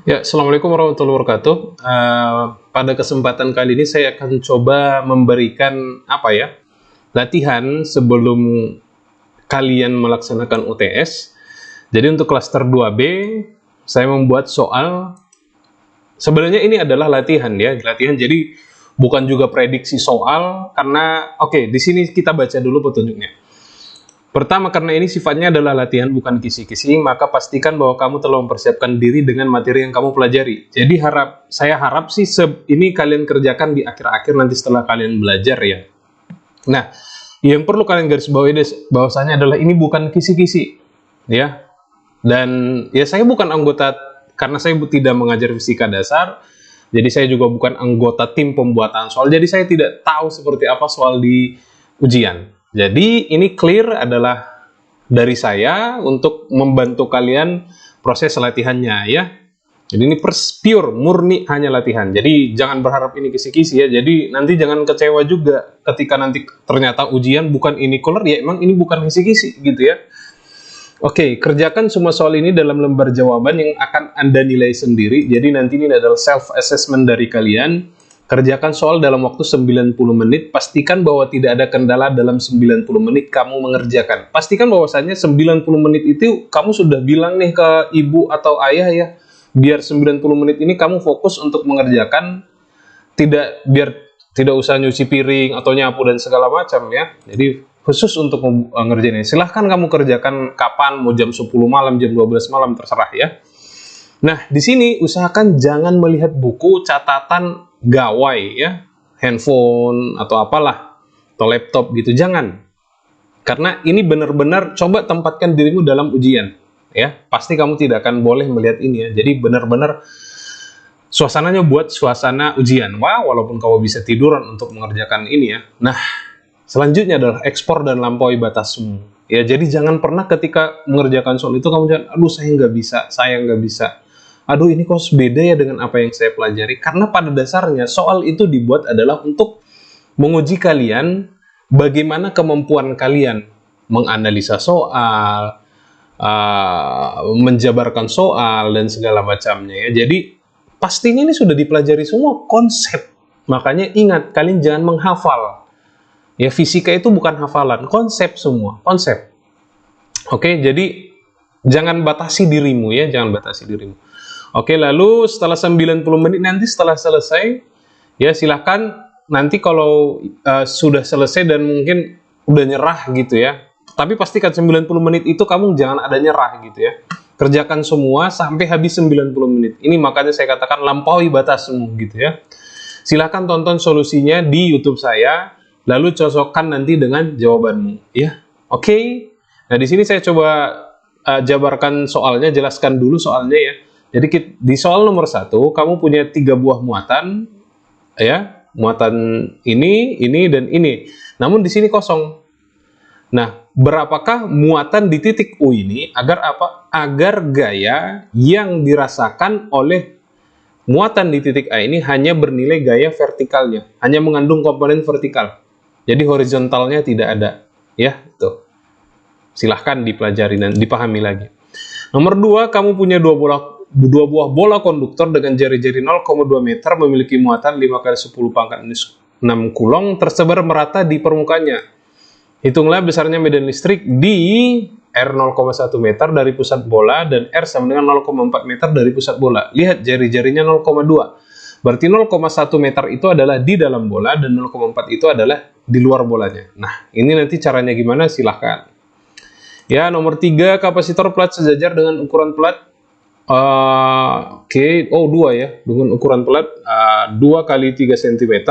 Ya, Assalamualaikum warahmatullahi wabarakatuh. Pada kesempatan kali ini saya akan coba memberikan latihan sebelum kalian melaksanakan UTS. Jadi untuk klaster 2B, saya membuat soal. Sebenarnya ini adalah latihan ya, latihan. Jadi bukan juga prediksi soal karena di sini kita baca dulu petunjuknya. Pertama, karena ini sifatnya adalah latihan bukan kisi-kisi, maka pastikan bahwa kamu telah mempersiapkan diri dengan materi yang kamu pelajari. Jadi saya harap sih ini kalian kerjakan di akhir-akhir nanti setelah kalian belajar ya. Nah, yang perlu kalian garis bawahi bahwasanya adalah ini bukan kisi-kisi ya. Dan ya saya bukan anggota, karena saya tidak mengajar fisika dasar, jadi saya juga bukan anggota tim pembuatan soal, jadi saya tidak tahu seperti apa soal di ujian. Jadi ini clear adalah dari saya untuk membantu kalian proses latihannya ya. Jadi ini pure, murni hanya latihan. Jadi jangan berharap ini kisi-kisi ya. Jadi nanti jangan kecewa juga ketika nanti ternyata ujian bukan ini color ya, emang ini bukan kisi-kisi gitu ya. Oke, kerjakan semua soal ini dalam lembar jawaban yang akan Anda nilai sendiri. Jadi nanti ini adalah self-assessment dari kalian. Kerjakan soal dalam waktu 90 menit, pastikan bahwa tidak ada kendala dalam 90 menit kamu mengerjakan. Pastikan bahwasannya 90 menit itu kamu sudah bilang nih ke ibu atau ayah ya, biar 90 menit ini kamu fokus untuk mengerjakan, biar tidak usah nyuci piring atau nyapu dan segala macam ya. Jadi khusus untuk ngerjain ini. Silahkan kamu kerjakan kapan, mau jam 10 malam, jam 12 malam, terserah ya. Nah, di sini usahakan jangan melihat buku catatan gawai ya, handphone atau apalah, atau laptop gitu, jangan. Karena ini benar-benar coba tempatkan dirimu dalam ujian ya. Pasti kamu tidak akan boleh melihat ini ya. Jadi benar-benar suasananya buat suasana ujian. Wah, walaupun kamu bisa tiduran untuk mengerjakan ini ya. Nah, selanjutnya adalah ekspor dan lampaui batasmu. Ya, jadi jangan pernah ketika mengerjakan soal itu kamu jangan, aduh saya nggak bisa. Aduh ini kok beda ya dengan apa yang saya pelajari. Karena pada dasarnya soal itu dibuat adalah untuk menguji kalian bagaimana kemampuan kalian menganalisa soal, menjabarkan soal, dan segala macamnya ya. Jadi pastinya ini sudah dipelajari semua konsep. Makanya ingat, kalian jangan menghafal. Ya, fisika itu bukan hafalan, konsep semua, konsep. Oke, jadi jangan batasi dirimu ya, jangan batasi dirimu. Oke, lalu setelah 90 menit nanti setelah selesai, ya silahkan nanti kalau sudah selesai dan mungkin udah nyerah gitu ya. Tapi pastikan 90 menit itu kamu jangan ada nyerah gitu ya. Kerjakan semua sampai habis 90 menit. Ini makanya saya katakan lampaui batasmu gitu ya. Silahkan tonton solusinya di YouTube saya, lalu cocokkan nanti dengan jawabanmu ya. Oke. Nah, di sini saya coba jabarkan soalnya, jelaskan dulu soalnya ya. Jadi di soal nomor 1, kamu punya 3 buah muatan, ya, muatan ini, dan ini. Namun di sini kosong. Nah, berapakah muatan di titik U ini agar apa? Agar gaya yang dirasakan oleh muatan di titik A ini hanya bernilai gaya vertikalnya, hanya mengandung komponen vertikal. Jadi horizontalnya tidak ada, ya, tuh. Silahkan dipelajari dan dipahami lagi. Nomor 2, kamu punya dua buah bola konduktor dengan jari-jari 0,2 meter memiliki muatan 5 kali 10 pangkat minus 6 kulong tersebar merata di permukaannya. Hitunglah besarnya medan listrik di R 0,1 meter dari pusat bola dan R sama dengan 0,4 meter dari pusat bola. Lihat jari-jarinya 0,2. Berarti 0,1 meter itu adalah di dalam bola dan 0,4 itu adalah di luar bolanya. Nah, ini nanti caranya gimana? Silahkan. Ya, nomor 3, kapasitor plat sejajar dengan ukuran plat. Dua ya, dengan ukuran plat 2 kali 3 cm.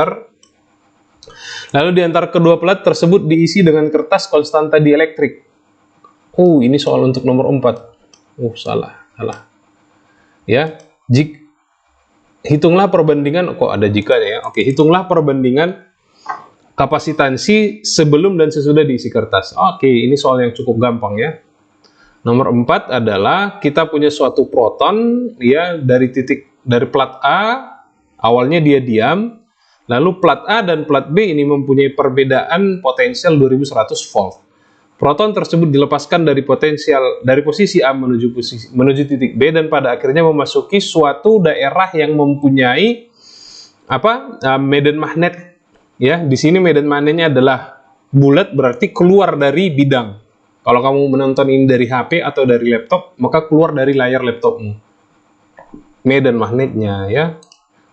Lalu di antara kedua plat tersebut diisi dengan kertas konstanta dielektrik. Ini soal untuk nomor 4. Salah. Ya, hitunglah perbandingan, kok ada jika ya. Hitunglah perbandingan kapasitansi sebelum dan sesudah diisi kertas. Ini soal yang cukup gampang ya. Nomor 4 adalah kita punya suatu proton ya, dari plat A, awalnya dia diam, lalu plat A dan plat B ini mempunyai perbedaan potensial 2100 volt. Proton tersebut dilepaskan dari posisi A menuju titik B dan pada akhirnya memasuki suatu daerah yang mempunyai medan magnet. Ya, di sini medan magnetnya adalah bulat, berarti keluar dari bidang. Kalau kamu menonton ini dari HP atau dari laptop, maka keluar dari layar laptopmu. Medan magnetnya ya,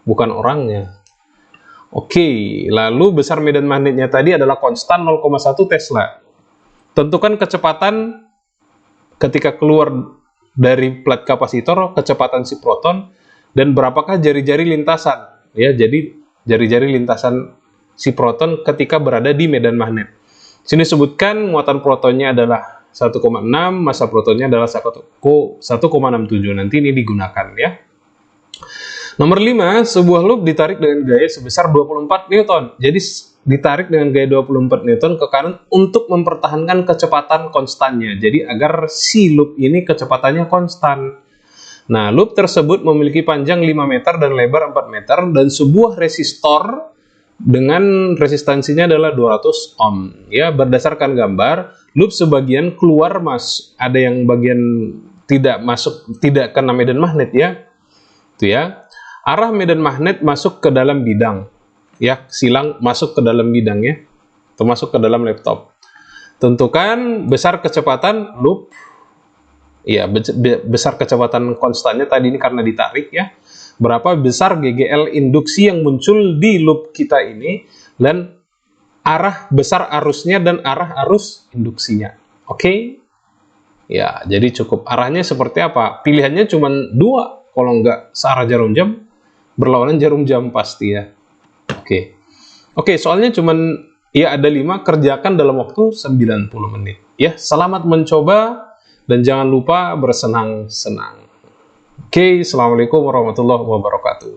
bukan orangnya. Oke, lalu besar medan magnetnya tadi adalah konstan 0,1 Tesla. Tentukan kecepatan ketika keluar dari plat kapasitor, kecepatan si proton, dan berapakah jari-jari lintasan. Ya, jadi jari-jari lintasan si proton ketika berada di medan magnet. Sini sebutkan muatan protonnya adalah 1,6, massa protonnya adalah 1,67. Nanti ini digunakan ya. Nomor 5, sebuah loop ditarik dengan gaya sebesar 24 Newton. Jadi ditarik dengan gaya 24 Newton ke kanan untuk mempertahankan kecepatan konstannya. Jadi agar si loop ini kecepatannya konstan. Nah, loop tersebut memiliki panjang 5 meter dan lebar 4 meter dan sebuah resistor dengan resistansinya adalah 200 ohm. Ya, berdasarkan gambar, loop sebagian keluar ada yang bagian tidak kena medan magnet ya. Itu ya. Arah medan magnet masuk ke dalam bidang. Ya, silang masuk ke dalam bidang ya. Atau masuk ke dalam laptop. Tentukan besar kecepatan loop. Ya, besar kecepatan konstannya tadi ini karena ditarik ya. Berapa besar GGL induksi yang muncul di loop kita ini dan arah besar arusnya dan arah arus induksinya. Oke? Ya, jadi cukup. Arahnya seperti apa? Pilihannya cuma 2, kalau nggak searah jarum jam, berlawanan jarum jam pasti ya. Oke, soalnya cuman ya ada 5, kerjakan dalam waktu 90 menit. Ya, selamat mencoba dan jangan lupa bersenang-senang. Oke, assalamualaikum warahmatullahi wabarakatuh.